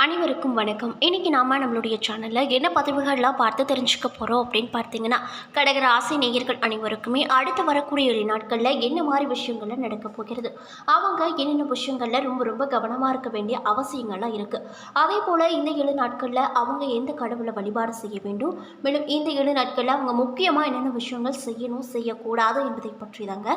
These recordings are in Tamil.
அனைவருக்கும் வணக்கம். இன்றைக்கி நம்மளுடைய சேனலில் என்ன பதிவுகள்லாம் பார்த்து தெரிஞ்சுக்க போகிறோம் அப்படின்னு பார்த்தீங்கன்னா, கடக ராசி நேயர்கள் அனைவருக்குமே அடுத்து வரக்கூடிய 7 நாட்களில் என்ன மாதிரி விஷயங்கள்லாம் நடக்க போகிறது, அவங்க என்னென்ன விஷயங்களில் ரொம்ப கவனமாக இருக்க வேண்டிய அவசியங்கள்லாம் இருக்குது. அதே போல் இந்த 7 நாட்களில் அவங்க எந்த கடவுளை வழிபாடு செய்ய வேண்டும், மேலும் இந்த 7 நாட்களில் அவங்க முக்கியமாக என்னென்ன விஷயங்கள் செய்யணும் செய்யக்கூடாது என்பதை பற்றி தாங்க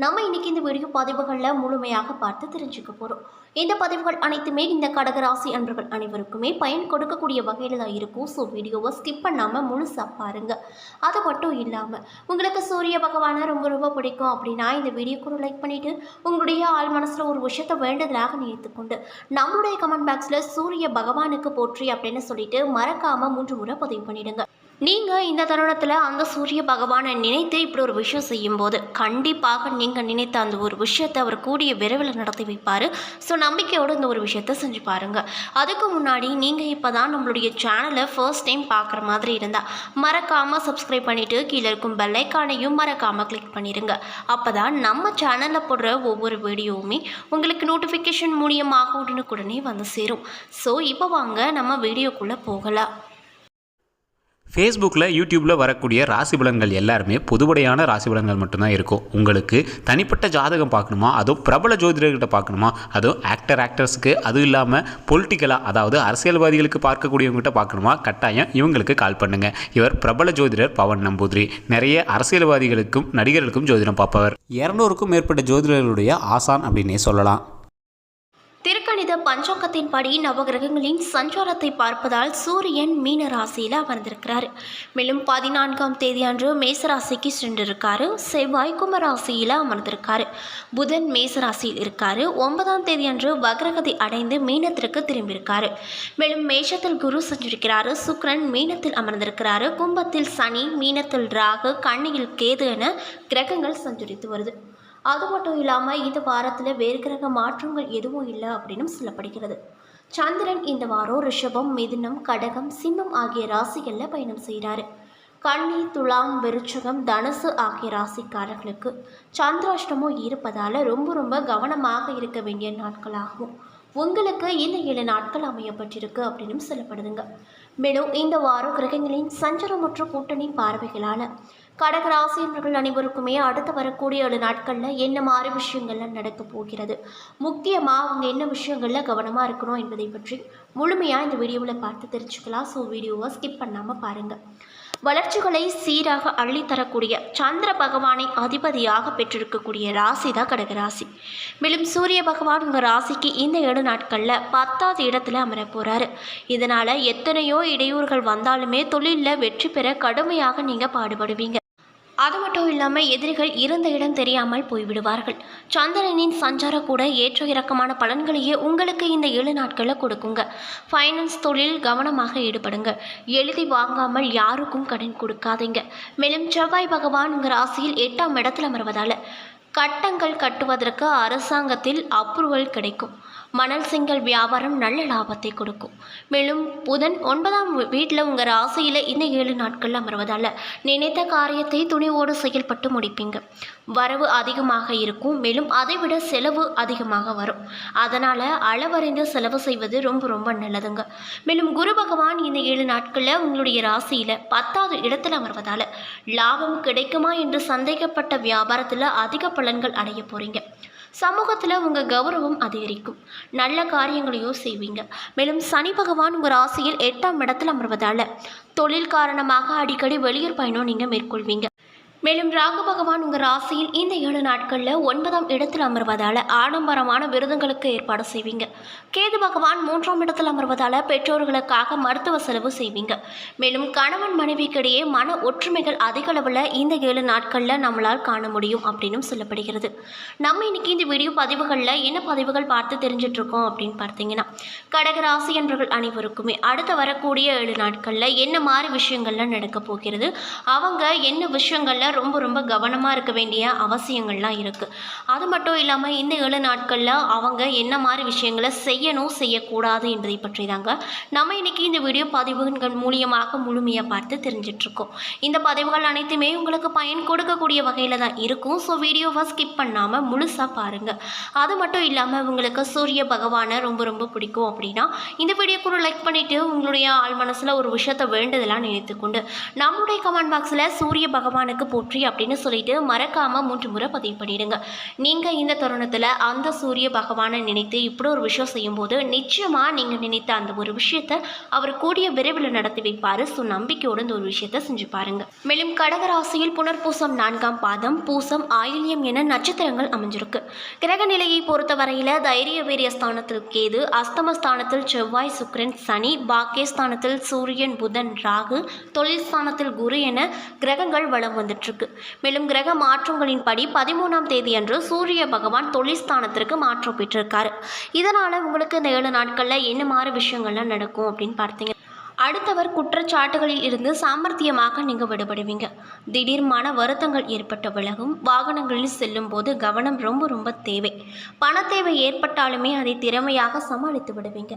நம்ம இன்றைக்கி இந்த வீடியோ பதிவுகளில் முழுமையாக பார்த்து தெரிஞ்சுக்க போகிறோம். இந்த பதிவுகள் அனைத்துமே இந்த கடகராசி அன்பர்கள் அனைவருக்குமே பயன் கொடுக்கக்கூடிய வகையில் தான் இருக்கும். ஸோ வீடியோவை ஸ்கிப் பண்ணாமல் முழுசாக பாருங்கள். அது மட்டும் இல்லாமல் உங்களுக்கு சூரிய பகவானை ரொம்ப பிடிக்கும் அப்படின்னா இந்த வீடியோக்கு லைக் பண்ணிவிட்டு உங்களுடைய ஆள் மனசில் ஒரு விஷயத்தை வேண்டுதலாக நினைத்துக்கொண்டு நம்மளுடைய கமெண்ட் பாக்ஸில் சூரிய பகவானுக்கு போற்றி அப்படின்னு சொல்லிட்டு மறக்காமல் 3 முறை பதிவு பண்ணிவிடுங்க. நீங்கள் இந்த தருணத்தில் அந்த சூரிய பகவானை நினைத்து இப்படி ஒரு விஷயம் செய்யும்போது கண்டிப்பாக நீங்கள் நினைத்த அந்த ஒரு விஷயத்தை அவர் கூடிய விரைவில் நடத்தி வைப்பார். ஸோ நம்பிக்கையோடு இந்த ஒரு விஷயத்தை செஞ்சு பாருங்கள். அதுக்கு முன்னாடி நீங்கள் இப்போ தான் நம்மளுடைய சேனலை ஃபர்ஸ்ட் டைம் பார்க்குற மாதிரி இருந்தால் மறக்காமல் சப்ஸ்கிரைப் பண்ணிவிட்டு கீழே இருக்கும் பெல் ஐக்கானையும் மறக்காமல் கிளிக் பண்ணிடுங்க. அப்போ தான் நம்ம சேனலில் போடுற ஒவ்வொரு வீடியோவுமே உங்களுக்கு நோட்டிஃபிகேஷன் மூலியமாக உடனுக்குடனே வந்து சேரும். ஸோ இப்போ வாங்க நம்ம வீடியோக்குள்ளே போகலாம். ஃபேஸ்புக்கில் யூடியூப்பில் வரக்கூடிய ராசி பலன்கள் எல்லாருமே பொதுவடையான ராசி பலன்கள் மட்டும்தான் இருக்கும். உங்களுக்கு தனிப்பட்ட ஜாதகம் பார்க்கணுமா, அதுவும் பிரபல ஜோதிடர்கிட்ட பார்க்கணுமா, அதுவும் ஆக்டர்ஸ்க்கு, அதுவும் இல்லாமல் பொலிட்டிக்கலாக அதாவது அரசியல்வாதிகளுக்கு பார்க்கக்கூடியவங்ககிட்ட பார்க்கணுமா, கட்டாயம் இவங்களுக்கு கால் பண்ணுங்கள். இவர் பிரபல ஜோதிடர் பவன் நம்பூதிரி. நிறைய அரசியல்வாதிகளுக்கும் நடிகர்களுக்கும் ஜோதிடம் பார்ப்பவர். 200க்கும் மேற்பட்ட ஜோதிடர்களுடைய ஆசான் அப்படின்னே சொல்லலாம். திருக்கணித பஞ்சாங்கத்தின்படி நவகிரகங்களின் சஞ்சாரத்தை பார்ப்பதால் சூரியன் மீன ராசியில் அமர்ந்திருக்கிறார். மேலும் 14ஆம் தேதி அன்று மேசராசிக்கு சென்றிருக்காரு. செவ்வாய் கும்பராசியில் அமர்ந்திருக்காரு. புதன் மேசராசியில் இருக்காரு. 9ஆம் தேதி அன்று வக்ரகதி அடைந்து மீனத்திற்கு திரும்பியிருக்காரு. மேலும் மேஷத்தில் குரு சென்றிருக்கிறாரு. சுக்கிரன் மீனத்தில் அமர்ந்திருக்கிறாரு. கும்பத்தில் சனி, மீனத்தில் ராகு, கன்னியில் கேது என கிரகங்கள் சஞ்சரித்து வருது. அது மட்டும் இல்லாமல் இந்த வாரத்தில் வேறு கிரக மாற்றங்கள் எதுவும் இல்லை அப்படின்னு சொல்லப்படுகிறது. சந்திரன் இந்த வாரம் ரிஷபம், மிதுனம், கடகம், சிம்மம் ஆகிய ராசிகளில் பயணம் செய்கிறாரு. கன்னி, துலாம், விருச்சகம், தனுசு ஆகிய ராசிக்காரர்களுக்கு சந்திராஷ்டமம் இருப்பதால் ரொம்ப கவனமாக இருக்க வேண்டிய நாட்களாகும். உங்களுக்கு இந்த 7 நாட்கள் அமையப்பட்டிருக்கு அப்படின்னு சொல்லப்படுதுங்க. மேலும் இந்த வாரம் கிரகங்களின் சஞ்சரமற்ற கூட்டணி பார்வைகளால் கடகராசியர்கள் அனைவருக்குமே அடுத்து வரக்கூடிய 7 நாட்களில் என்ன மாதிரி விஷயங்கள்லாம் நடக்க போகிறது, முக்கியமாக அவங்க என்ன விஷயங்களில் கவனமாக இருக்கணும் என்பதை பற்றி முழுமையாக இந்த வீடியோவில் பார்த்து தெரிஞ்சுக்கலாம். ஸோ வீடியோவை ஸ்கிப் பண்ணாமல் பாருங்கள். வளர்ச்சிகளை சீராக அள்ளித்தரக்கூடிய சந்திர பகவானை அதிபதியாக பெற்றிருக்கக்கூடிய ராசி தான் கடகராசி. மேலும் சூரிய பகவான் உங்கள் ராசிக்கு இந்த 7 நாட்களில் 10வது இடத்துல அமர போகிறாரு. இதனால் எத்தனையோ இடையூறுகள் வந்தாலுமே தொழிலில் வெற்றி பெற கடுமையாக நீங்கள் பாடுபடுவீங்க. அது மட்டும் இல்லாமல் எதிரிகள் இருந்த இடம் தெரியாமல் போய்விடுவார்கள். சந்திரனின் சஞ்சார கூட ஏற்ற இறக்கமான பலன்களையே உங்களுக்கு இந்த 7 நாட்களில் கொடுக்குங்க. ஃபைனான்ஸ் தொழில் கவனமாக ஈடுபடுங்க. எழுதி வாங்காமல் யாருக்கும் கடன் கொடுக்காதீங்க. மேலும் செவ்வாய் பகவான் உங்கள் ராசியில் 8ஆம் இடத்தில் அமர்வதால் கட்டங்கள் கட்டுவதற்கு அரசாங்கத்தில் அப்ரூவல் கிடைக்கும். மணல் செங்கல் வியாபாரம் நல்ல லாபத்தை கொடுக்கும். மேலும் புதன் 9ஆம் வீட்டில் உங்கள் ராசியில் இந்த 7 நாட்கள் அமர்வதால் நினைத்த காரியத்தை துணிவோடு செயல்பட்டு முடிப்பீங்க. வரவு அதிகமாக இருக்கும். மேலும் அதைவிட செலவு அதிகமாக வரும். அதனால் அளவறிந்து செலவு செய்வது ரொம்ப நல்லதுங்க. மேலும் குரு பகவான் இந்த 7 நாட்களில் உங்களுடைய ராசியில் 10வது இடத்தில் அமர்வதால் லாபம் கிடைக்குமா என்று சந்தேகப்பட்ட வியாபாரத்தில் அதிக பலன்கள் அடைய போகிறீங்க. சமூகத்தில் உங்கள் கௌரவம் அதிகரிக்கும். நல்ல காரியங்களையும் செய்வீங்க. மேலும் சனி பகவான் உங்கள் ராசியில் 8ஆம் இடத்தில் அமர்வதால் தொழில் காரணமாக அடிக்கடி வெளியூர் பயணம் நீங்கள் மேற்கொள்வீங்க. மேலும் ராகு பகவான் உங்கள் ராசியில் இந்த 7 நாட்களில் 9ஆம் இடத்தில் அமர்வதால் ஆடம்பரமான விருதுகளுக்கு ஏற்பாடு செய்வீங்க. கேது பகவான் 3ஆம் இடத்தில் அமர்வதால் பெற்றோர்களுக்காக மருத்துவ செலவு செய்வீங்க. மேலும் கணவன் மனைவிக்கிடையே மன ஒற்றுமைகள் அதிக அளவில் இந்த 7 நாட்களில் நம்மளால் காண முடியும் அப்படின்னும் சொல்லப்படுகிறது. நம்ம இன்னைக்கு இந்த வீடியோ பதிவுகளில் என்ன பதிவுகள் பார்த்து தெரிஞ்சிட்ருக்கோம் அப்படின்னு பார்த்தீங்கன்னா, கடகராசி என்பவர்கள் அனைவருக்குமே அடுத்து வரக்கூடிய 7 நாட்களில் என்ன மாதிரி விஷயங்கள்லாம் நடக்க போகிறது, அவங்க என்ன விஷயங்களில் ரொம்ப ரொம்ப கவனமாக இருக்க வேண்டிய அவசியங்கள்லாம் இருக்குது. அது மட்டும் இல்லாமல் இந்த 7 நாட்களில் அவங்க என்ன மாதிரி விஷயங்களை செய்யணும் செய்யக்கூடாது என்பதை பற்றி தாங்க நம்ம இன்றைக்கி இந்த வீடியோ பதிவுகள் மூலியமாக முழுமையாக பார்த்து தெரிஞ்சிட்ருக்கோம். இந்த பதிவுகள் அனைத்துமே உங்களுக்கு பயன் கொடுக்கக்கூடிய வகையில் தான் இருக்கும். ஸோ வீடியோவை ஸ்கிப் பண்ணாமல் முழுசாக பாருங்கள். அது மட்டும் இல்லாமல் உங்களுக்கு சூரிய பகவானை ரொம்ப ரொம்ப பிடிக்கும் அப்படின்னா இந்த வீடியோக்கு ஒரு லைக் பண்ணிவிட்டு உங்களுடைய ஆள் மனசில் ஒரு விஷயத்தை வேண்டுதலாக நினைத்துக்கொண்டு நம்மளுடைய கமெண்ட் பாக்ஸில் சூரிய பகவானுக்கு போற்றி அப்படின்னு சொல்லிட்டு மறக்காமல் 3 முறை பதிவு பண்ணிடுங்க. நீங்கள் இந்த தருணத்தில் அந்த சூரிய பகவானை நினைத்து இப்படி ஒரு விஷயம் செய்யும்போது நிச்சயமாக நீங்கள் நினைத்த அந்த ஒரு விஷயத்தை அவர் கூடிய விரைவில் நடத்தி வைப்பார். ஸோ நம்பிக்கையோடு இந்த ஒரு விஷயத்தை செஞ்சு பாருங்கள். மேலும் கடகராசியில் புனர்பூசம் 4ஆம் பாதம், பூசம், ஆயில்யம் என நட்சத்திரங்கள் அமைஞ்சிருக்கு. கிரக நிலையை பொறுத்தவரையில் தைரிய வீரிய ஸ்தானத்தில் கேது, அஸ்தமஸ்தானத்தில் செவ்வாய், சுக்கிரன், சனி, பாக்கியஸ்தானத்தில் சூரியன், புதன், ராகு, தொழில் ஸ்தானத்தில் குரு என கிரகங்கள் வலம் வந்துட்டுருக்கு. மேலும் கிரக மாற்றங்களின் படி 13ஆம் தேதி அன்று சூரிய பகவான் தொழில் ஸ்தானத்திற்கு மாற்றம் பெற்றிருக்காரு. இதனால் உங்களுக்கு இந்த 7 நாட்களில் என்ன மாதிரி விஷயங்கள்லாம் நடக்கும் அப்படின்னு பார்த்தீங்க. அடுத்தவர் குற்றச்சாட்டுகளில் இருந்து சாமர்த்தியமாக நீங்கள் விடுபடுவீங்க. திடீர் மன வருத்தங்கள் ஏற்பட்ட விலகும். வாகனங்களில் செல்லும் போது கவனம் ரொம்ப ரொம்ப தேவை. பண தேவை ஏற்பட்டாலுமே அதை திறமையாக சமாளித்து விடுவீங்க.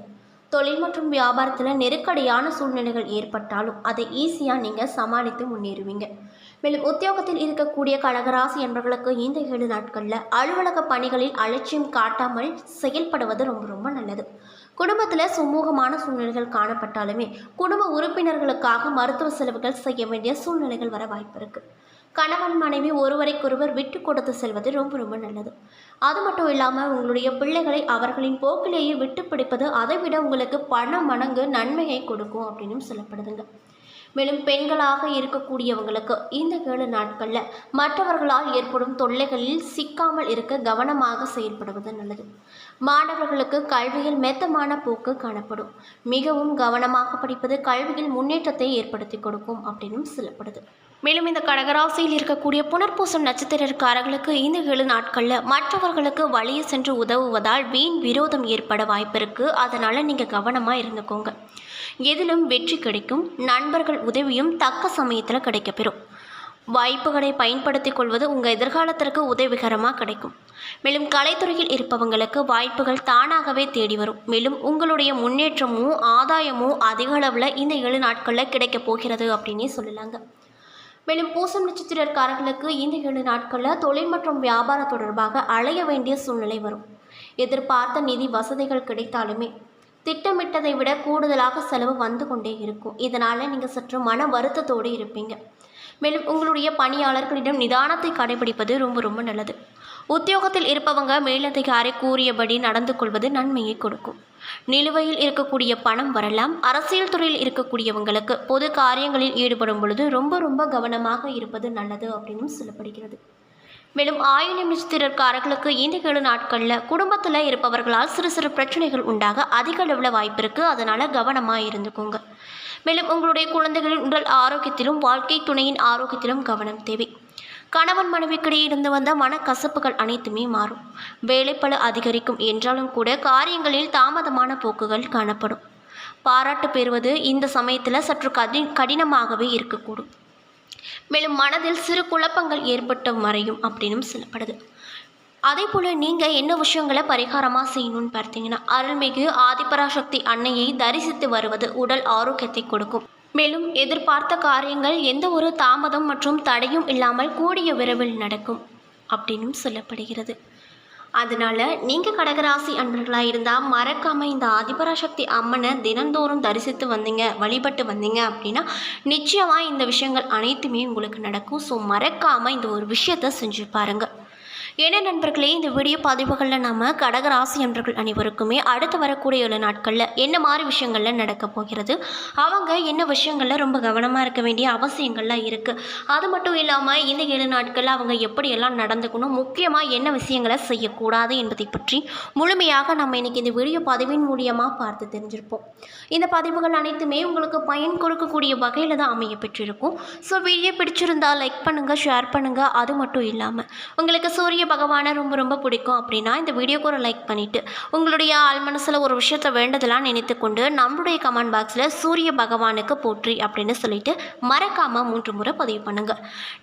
தொழில் மற்றும் வியாபாரத்தில் நெருக்கடியான சூழ்நிலைகள் ஏற்பட்டாலும் அதை ஈஸியாக நீங்கள் சமாளித்து முன்னேறுவீங்க. மேலும் உத்தியோகத்தில் இருக்கக்கூடிய கடகராசி என்பவர்களுக்கு இந்த 7 நாட்களில் அலுவலக பணிகளில் அலட்சியம் காட்டாமல் செயல்படுவது ரொம்ப ரொம்ப நல்லது. குடும்பத்தில் சுமூகமான சூழ்நிலைகள் காணப்பட்டாலுமே குடும்ப உறுப்பினர்களுக்காக மருத்துவ செலவுகள் செய்ய வேண்டிய சூழ்நிலைகள் வர வாய்ப்பு இருக்குது. கணவன் மனைவி ஒருவரைக்கொருவர் விட்டு கொடுத்து செல்வது ரொம்ப ரொம்ப நல்லது. அது மட்டும் இல்லாமல் உங்களுடைய பிள்ளைகளை அவர்களின் போக்கிலேயே விட்டு பிடிப்பது அதை விட உங்களுக்கு பல மடங்கு நன்மையை கொடுக்கும் அப்படின்னு சொல்லப்படுதுங்க. மேலும் பெண்களாக இருக்கக்கூடியவங்களுக்கு இந்த 7 நாட்களில் மற்றவர்களால் ஏற்படும் தொல்லைகளில் சிக்காமல் இருக்க கவனமாக செயல்படுவது நல்லது. மாணவர்களுக்கு கல்வியில் மெத்தமான போக்கு காணப்படும். மிகவும் கவனமாக படிப்பது கல்வியில் முன்னேற்றத்தை ஏற்படுத்தி கொடுக்கும் அப்படின்னு சொல்லப்படுது. மேலும் இந்த கடகராசியில் இருக்கக்கூடிய புனர்பூசம் நட்சத்திரக்காரர்களுக்கு இந்த 7 நாட்களில் மற்றவர்களுக்கு வழியே சென்று உதவுவதால் வீண் விரோதம் ஏற்பட வாய்ப்பு இருக்குது. அதனால் நீங்கள் கவனமாக இருந்துக்கோங்க. எதிலும் வெற்றி கிடைக்கும். நண்பர்கள் உதவியும் தக்க சமயத்தில் கிடைக்கப்பெறும். வாய்ப்புகளை பயன்படுத்தி கொள்வது உங்கள் எதிர்காலத்திற்கு உதவிகரமாக கிடைக்கும். மேலும் கலைத்துறையில் இருப்பவங்களுக்கு வாய்ப்புகள் தானாகவே தேடி வரும். மேலும் உங்களுடைய முன்னேற்றமும் ஆதாயமும் அதிக அளவில் இந்த 7 நாட்களில் கிடைக்கப் போகிறது அப்படின்னே சொல்லலாங்க. மேலும் பூசம் நட்சத்திரக்காரர்களுக்கு இந்த 7 நாட்களில் தொழில் மற்றும் வியாபாரம் தொடர்பாக அலைய வேண்டிய சூழ்நிலை வரும். எதிர்பார்த்த நிதி வசதிகள் கிடைத்தாலுமே திட்டமிட்டதை விட கூடுதலாக செலவு வந்து கொண்டே இருக்கும். இதனால் நீங்கள் சற்று மன வருத்தத்தோடு இருப்பீங்க. மேலும் உங்களுடைய பணியாளர்களிடம் நிதானத்தை கடைபிடிப்பது ரொம்ப ரொம்ப நல்லது. உத்தியோகத்தில் இருப்பவங்க மேலதிகாரி கூறியபடி நடந்து கொள்வது நன்மையை கொடுக்கும். நிலுவையில் இருக்கக்கூடிய பணம் வரலாம். அரசியல் துறையில் இருக்கக்கூடியவங்களுக்கு பொது காரியங்களில் ஈடுபடும் பொழுது ரொம்ப ரொம்ப கவனமாக இருப்பது நல்லது அப்படின்னு சொல்லப்படுகிறது. மேலும் ஆயில்யம் நட்சத்திரக்காரர்களுக்கு இந்த 7 நாட்களில் குடும்பத்தில் இருப்பவர்களால் சிறு சிறு பிரச்சனைகள் உண்டாக அதிக அளவில் வாய்ப்பு இருக்குது. அதனால் கவனமாக இருந்துக்கோங்க. மேலும் உங்களுடைய குழந்தைகளின் உடல் ஆரோக்கியத்திலும் வாழ்க்கை துணையின் ஆரோக்கியத்திலும் கவனம் தேவை. கணவன் மனைவிக்கிடையே இருந்து வந்த மனக்கசப்புகள் அனைத்துமே மாறும். வேலைப்பளு அதிகரிக்கும் என்றாலும் கூட காரியங்களில் தாமதமான போக்குகள் காணப்படும். பாராட்டு பெறுவது இந்த சமயத்தில் சற்று கடினமாகவே இருக்கக்கூடும். மேலும் மனதில் சிறு குழப்பங்கள் ஏற்பட்டு மறையும் அப்படின்னு சொல்லப்படுது. அதே போல் நீங்கள் என்ன விஷயங்களை பரிகாரமாக செய்யணும்னு பார்த்தீங்கன்னா அருள்மிகு ஆதிபராசக்தி அன்னையை தரிசித்து வருவது உடல் ஆரோக்கியத்தை கொடுக்கும். மேலும் எதிர்பார்த்த காரியங்கள் எந்த ஒரு தாமதம் மற்றும் தடையும் இல்லாமல் கூடிய விரைவில் நடக்கும் அப்படின்னு சொல்லப்படுகிறது. அதனால் நீங்கள் கடகராசி அன்பர்களாக இருந்தால் மறக்காமல் இந்த ஆதிபராசக்தி அம்மனை தினந்தோறும் தரிசித்து வந்தீங்க, வழிபட்டு வந்தீங்க அப்படின்னா நிச்சயமாக இந்த விஷயங்கள் அனைத்துமே உங்களுக்கு நடக்கும். ஸோ மறக்காமல் இந்த ஒரு விஷயத்தை செஞ்சு பாருங்கள். ஏன்னா நண்பர்களே, இந்த வீடியோ பதிவுகளில் நம்ம கடகராசி நண்பர்கள் அனைவருக்குமே அடுத்து வரக்கூடிய 7 நாட்களில் என்ன மாதிரி விஷயங்கள்லாம் நடக்க போகிறது, அவங்க என்ன விஷயங்களில் ரொம்ப கவனமாக இருக்க வேண்டிய அவசியங்கள்லாம் இருக்குது, அது மட்டும் இல்லாமல் இந்த 7 நாட்களில் அவங்க எப்படியெல்லாம் நடந்துக்கணும், முக்கியமாக என்ன விஷயங்களை செய்யக்கூடாது என்பதை பற்றி முழுமையாக நம்ம இன்றைக்கி இந்த வீடியோ பதிவின் மூலியமாக பார்த்து தெரிஞ்சிருப்போம். இந்த பதிவுகள் அனைத்துமே உங்களுக்கு பயன் கொடுக்கக்கூடிய வகையில் தான் அமைய பெற்றிருக்கும். ஸோ வீடியோ பிடிச்சிருந்தால் லைக் பண்ணுங்கள், ஷேர் பண்ணுங்கள். அது மட்டும் இல்லாமல் உங்களுக்கு சூரிய பகவானை ரொம்ப ரொம்ப பிடிக்கும் அப்படின்னா இந்த வீடியோக்கு ஒரு லைக் பண்ணிவிட்டு உங்களுடைய ஆள் மனசில் ஒரு விஷயத்தை வேண்டதெல்லாம் நினைத்து கொண்டு நம்மளுடைய கமெண்ட் பாக்ஸில் சூரிய பகவானுக்கு போற்றி அப்படின்னு சொல்லிட்டு மறக்காமல் 3 முறை பதிவு பண்ணுங்கள்.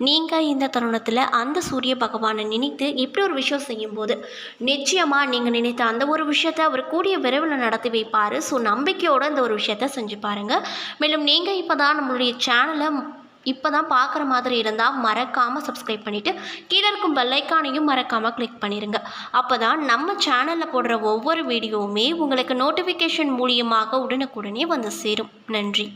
நீங்கள் இந்த தருணத்தில் அந்த சூரிய பகவானை நினைத்து இப்படி ஒரு விஷயம் செய்யும்போது நிச்சயமாக நீங்கள் நினைத்த அந்த ஒரு விஷயத்தை அவர் கூடிய விரைவில் நடத்தி வைப்பார். ஸோ நம்பிக்கையோடு இந்த ஒரு விஷயத்தை செஞ்சு பாருங்கள். மேலும் நீங்கள் இப்போ தான் நம்மளுடைய சேனலை இப்போ தான் பார்க்குற மாதிரி இருந்தால் மறக்காமல் சப்ஸ்கிரைப் பண்ணிவிட்டு கீழே இருக்கும் பெல் ஐக்கானையும் மறக்காமல் கிளிக் பண்ணிடுங்க. அப்போ தான் நம்ம சேனலில் போடுற ஒவ்வொரு வீடியோவுமே உங்களுக்கு நோட்டிஃபிகேஷன் மூலியமாக உடனுக்குடனே வந்து சேரும். நன்றி.